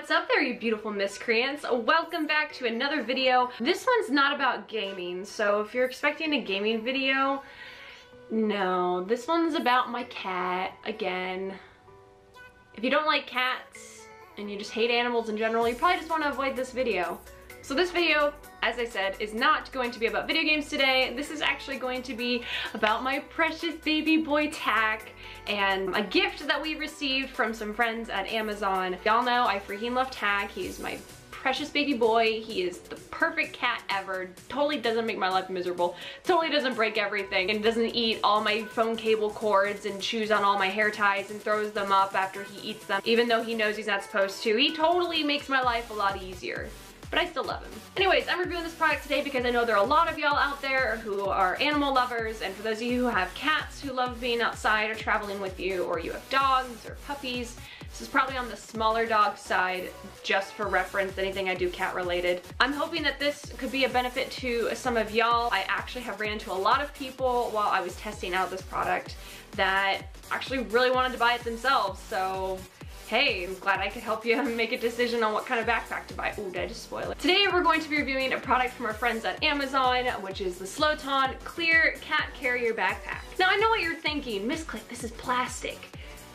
What's up there, you beautiful miscreants? Welcome back to another video. This one's not about gaming, so if you're expecting a gaming video, no. This one's about my cat, again. If you don't like cats, and you just hate animals in general, you probably just want to avoid this video. So this video, as I said, is not going to be about video games today. This is actually going to be about my precious baby boy Tack and a gift that we received from some friends at Amazon. Y'all know I freaking love Tack. He's my precious baby boy. He is the perfect cat ever. Totally doesn't make my life miserable. Totally doesn't break everything and doesn't eat all my phone cable cords and chews on all my hair ties and throws them up after he eats them, even though he knows he's not supposed to. He totally makes my life a lot easier. But I still love him. Anyways, I'm reviewing this product today because I know there are a lot of y'all out there who are animal lovers, and for those of you who have cats who love being outside or traveling with you, or you have dogs or puppies, this is probably on the smaller dog side, just for reference, anything I do cat related. I'm hoping that this could be a benefit to some of y'all. I actually have ran into a lot of people while I was testing out this product that actually really wanted to buy it themselves, so hey, I'm glad I could help you make a decision on what kind of backpack to buy. Ooh, did I just spoil it? Today we're going to be reviewing a product from our friends at Amazon, which is the Slowton Clear Cat Carrier Backpack. Now I know what you're thinking, MissClick, this is plastic.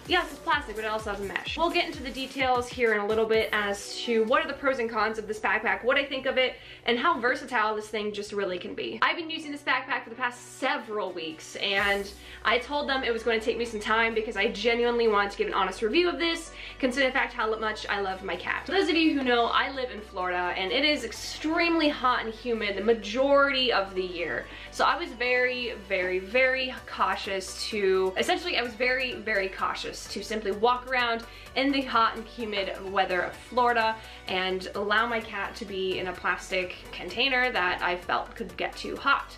Yes, it's plastic, but it also has a mesh. We'll get into the details here in a little bit as to what are the pros and cons of this backpack, what I think of it, and how versatile this thing just really can be. I've been using this backpack for the past several weeks, and I told them it was going to take me some time because I genuinely wanted to give an honest review of this, considering the fact how much I love my cat. For those of you who know, I live in Florida, and it is extremely hot and humid the majority of the year. So I was very cautious to, essentially I was very cautious to simply walk around in the hot and humid weather of Florida and allow my cat to be in a plastic container that I felt could get too hot.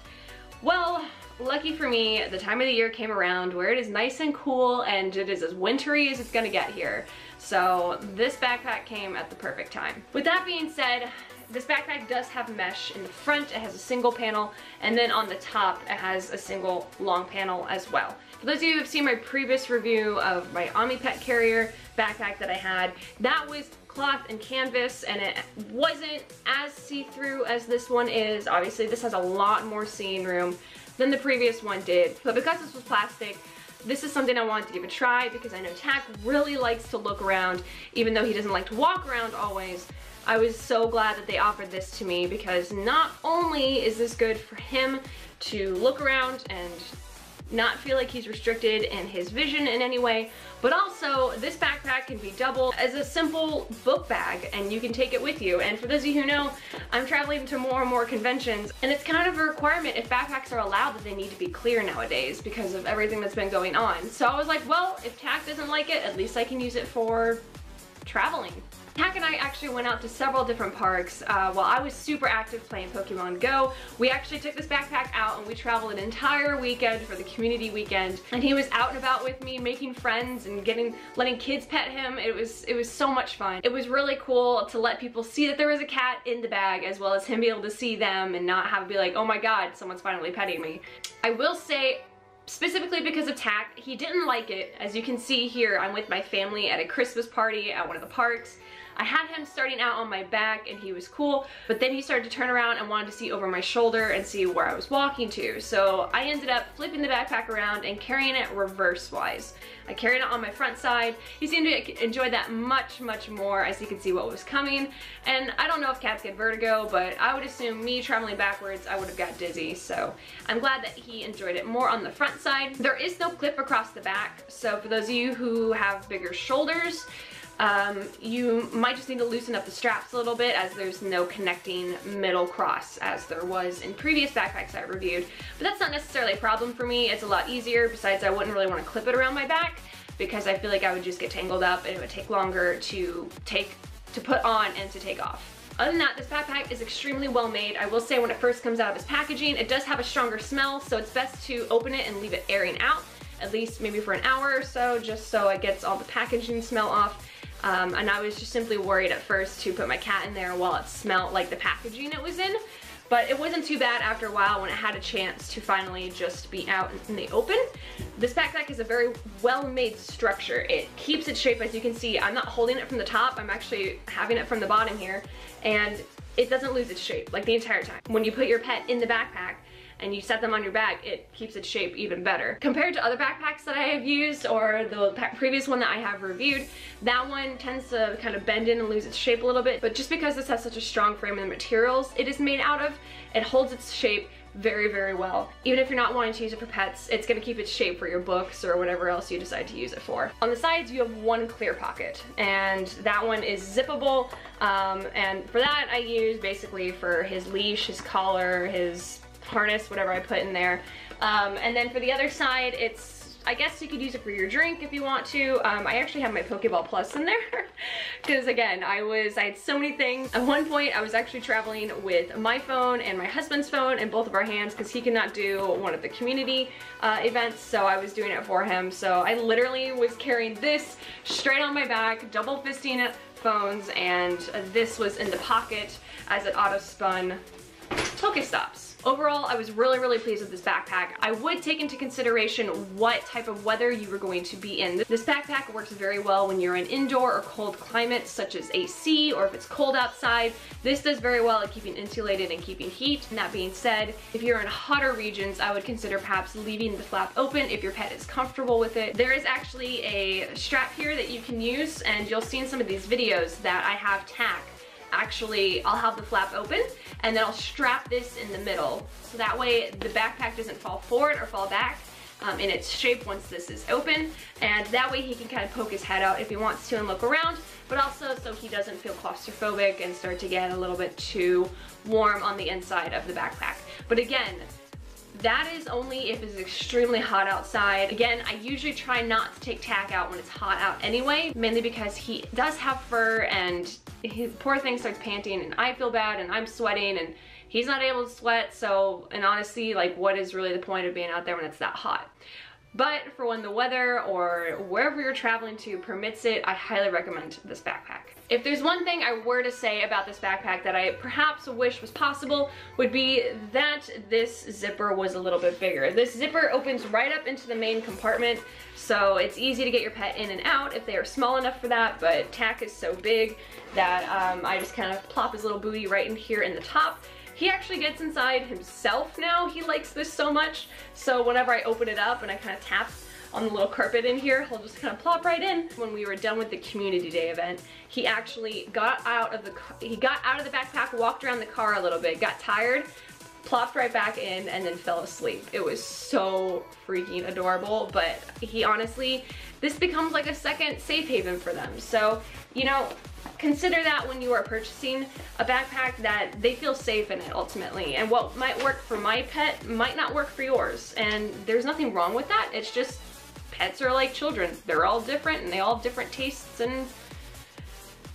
Well, lucky for me, the time of the year came around where it is nice and cool and it is as wintry as it's gonna get here. So this backpack came at the perfect time. With that being said, this backpack does have mesh in the front. It has a single panel, and then on the top it has a single long panel as well. For those of you who have seen my previous review of my Omnipet carrier backpack that I had, that was cloth and canvas, and it wasn't as see-through as this one is. Obviously this has a lot more seeing room than the previous one did, but because this was plastic, this is something I wanted to give a try because I know Tack really likes to look around, even though he doesn't like to walk around always. I was so glad that they offered this to me because not only is this good for him to look around and not feel like he's restricted in his vision in any way, but also this backpack can be doubled as a simple book bag and you can take it with you. And for those of you who know, I'm traveling to more and more conventions, and it's kind of a requirement if backpacks are allowed that they need to be clear nowadays because of everything that's been going on. So I was like, well, if Tack doesn't like it, at least I can use it for traveling. Tack and I actually went out to several different parks while I was super active playing Pokemon Go. We actually took this backpack out and we traveled an entire weekend for the community weekend, and he was out and about with me making friends and letting kids pet him. It was so much fun. It was really cool to let people see that there was a cat in the bag, as well as him be able to see them and not have to be like, oh my god, someone's finally petting me. I will say, specifically because of Tack, he didn't like it. As you can see here, I'm with my family at a Christmas party at one of the parks. I had him starting out on my back and he was cool, but then he started to turn around and wanted to see over my shoulder and see where I was walking to. So I ended up flipping the backpack around and carrying it reverse-wise. I carried it on my front side. He seemed to enjoy that much more, as he could see what was coming. And I don't know if cats get vertigo, but I would assume me traveling backwards, I would have got dizzy. So I'm glad that he enjoyed it more on the front side. There is no clip across the back, so for those of you who have bigger shoulders, you might just need to loosen up the straps a little bit, as there's no connecting middle cross as there was in previous backpacks I reviewed. But that's not necessarily a problem for me. It's a lot easier. Besides, I wouldn't really want to clip it around my back because I feel like I would just get tangled up and it would take longer to put on and to take off. Other than that, this backpack is extremely well made. I will say when it first comes out of its packaging, it does have a stronger smell, so it's best to open it and leave it airing out, at least maybe for an hour or so, just so it gets all the packaging smell off. And I was just simply worried at first to put my cat in there while it smelled like the packaging it was in. but it wasn't too bad after a while when it had a chance to finally just be out in the open. This backpack is a very well-made structure. It keeps its shape, as you can see. I'm not holding it from the top, I'm actually having it from the bottom here, and it doesn't lose its shape like the entire time. When you put your pet in the backpack and you set them on your back, it keeps its shape even better. Compared to other backpacks that I have used, or the previous one that I have reviewed, that one tends to kind of bend in and lose its shape a little bit, but just because this has such a strong frame and the materials it is made out of, it holds its shape very, very well. Even if you're not wanting to use it for pets, it's gonna keep its shape for your books or whatever else you decide to use it for. On the sides, you have one clear pocket, and that one is zippable, and for that I use basically for his leash, his collar, his harness, whatever I put in there. And then for the other side, I guess you could use it for your drink if you want to. I actually have my Pokeball Plus in there because again, I had so many things. At one point, I was actually traveling with my phone and my husband's phone in both of our hands because he could not do one of the community events, so I was doing it for him. So I literally was carrying this straight on my back, double fisting phones, and this was in the pocket as it auto spun Pokestops. Overall, I was really, really pleased with this backpack. I would take into consideration what type of weather you were going to be in. This backpack works very well when you're in indoor or cold climates such as AC, or if it's cold outside. This does very well at keeping insulated and keeping heat. And that being said, if you're in hotter regions, I would consider perhaps leaving the flap open if your pet is comfortable with it. There is actually a strap here that you can use, and you'll see in some of these videos that I have tack. Actually, I'll have the flap open and then I'll strap this in the middle, so that way the backpack doesn't fall forward or fall back in its shape once this is open, and that way he can kind of poke his head out if he wants to and look around, but also so he doesn't feel claustrophobic and start to get a little bit too warm on the inside of the backpack. But again, that is only if it's extremely hot outside. Again, I usually try not to take tack out when it's hot out anyway, mainly because he does have fur and his poor thing starts panting and I feel bad and I'm sweating and he's not able to sweat, so, and honestly, like, what is really the point of being out there when it's that hot? But for when the weather or wherever you're traveling to permits it, I highly recommend this backpack. If there's one thing I were to say about this backpack that I perhaps wish was possible, would be that this zipper was a little bit bigger. This zipper opens right up into the main compartment, so it's easy to get your pet in and out if they are small enough for that, but tack is so big that I just kind of plop his little booty right in here in the top. He actually gets inside himself now. He likes this so much. So whenever I open it up and I kind of tap on the little carpet in here, he'll just kind of plop right in. When we were done with the community day event, he actually got out of the backpack, walked around the car a little bit, got tired, plopped right back in, and then fell asleep. It was so freaking adorable, but he honestly, this becomes like a second safe haven for them. So, you know, consider that when you are purchasing a backpack, that they feel safe in it ultimately. And what might work for my pet might not work for yours. And there's nothing wrong with that. It's just pets are like children. They're all different and they all have different tastes and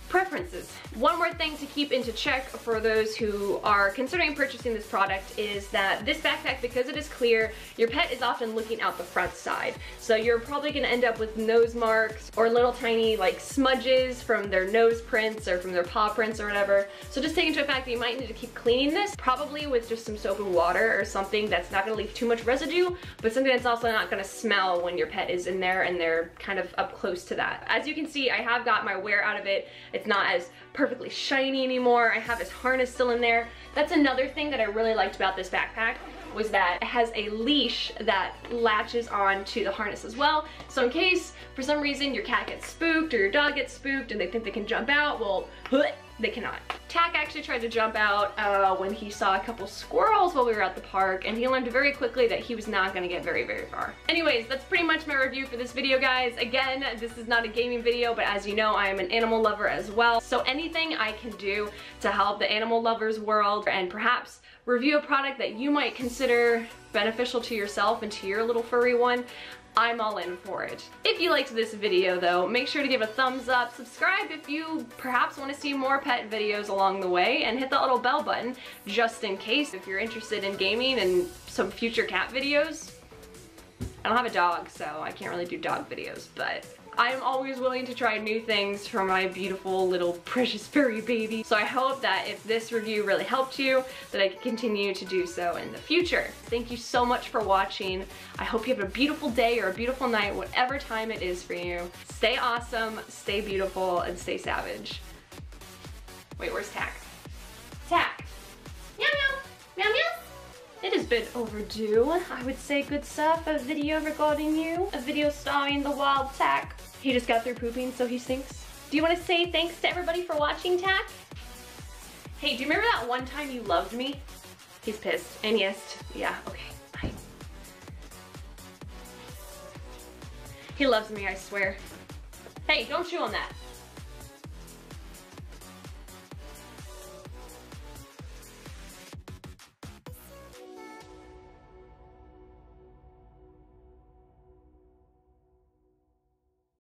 preferences. One more thing to keep into check for those who are considering purchasing this product is that this backpack, because it is clear, your pet is often looking out the front side. So you're probably gonna end up with nose marks or little tiny like smudges from their nose prints or from their paw prints or whatever. So just take into effect that you might need to keep cleaning this, probably with just some soap and water or something that's not gonna leave too much residue, but something that's also not gonna smell when your pet is in there and they're kind of up close to that. As you can see, I have got my wear out of it. It's not as perfectly shiny anymore. I have his harness still in there. That's another thing that I really liked about this backpack, was that it has a leash that latches on to the harness as well. So in case for some reason your cat gets spooked or your dog gets spooked and they think they can jump out, well, they cannot. Tack actually tried to jump out when he saw a couple squirrels while we were at the park, and he learned very quickly that he was not gonna get very, very far. Anyways, that's pretty much my review for this video, guys. Again, this is not a gaming video, but as you know, I am an animal lover as well. So anything I can do to help the animal lovers world and perhaps review a product that you might consider beneficial to yourself and to your little furry one, I'm all in for it. If you liked this video though, make sure to give a thumbs up, subscribe if you perhaps want to see more pet videos along the way, and hit that little bell button just in case if you're interested in gaming and some future cat videos. I don't have a dog, so I can't really do dog videos, but I am always willing to try new things for my beautiful little precious furry baby. So I hope that if this review really helped you, that I can continue to do so in the future. Thank you so much for watching. I hope you have a beautiful day or a beautiful night, whatever time it is for you. Stay awesome, stay beautiful, and stay savage. Wait, where's Tack? Tack! Meow meow! Meow meow! It has been overdue, I would say, good stuff. A video regarding you. A video starring the wild Tack. He just got through pooping, so he stinks. Do you want to say thanks to everybody for watching, Tack? Hey, do you remember that one time you loved me? He's pissed. And yes, yeah, okay, bye. He loves me, I swear. Hey, don't chew on that.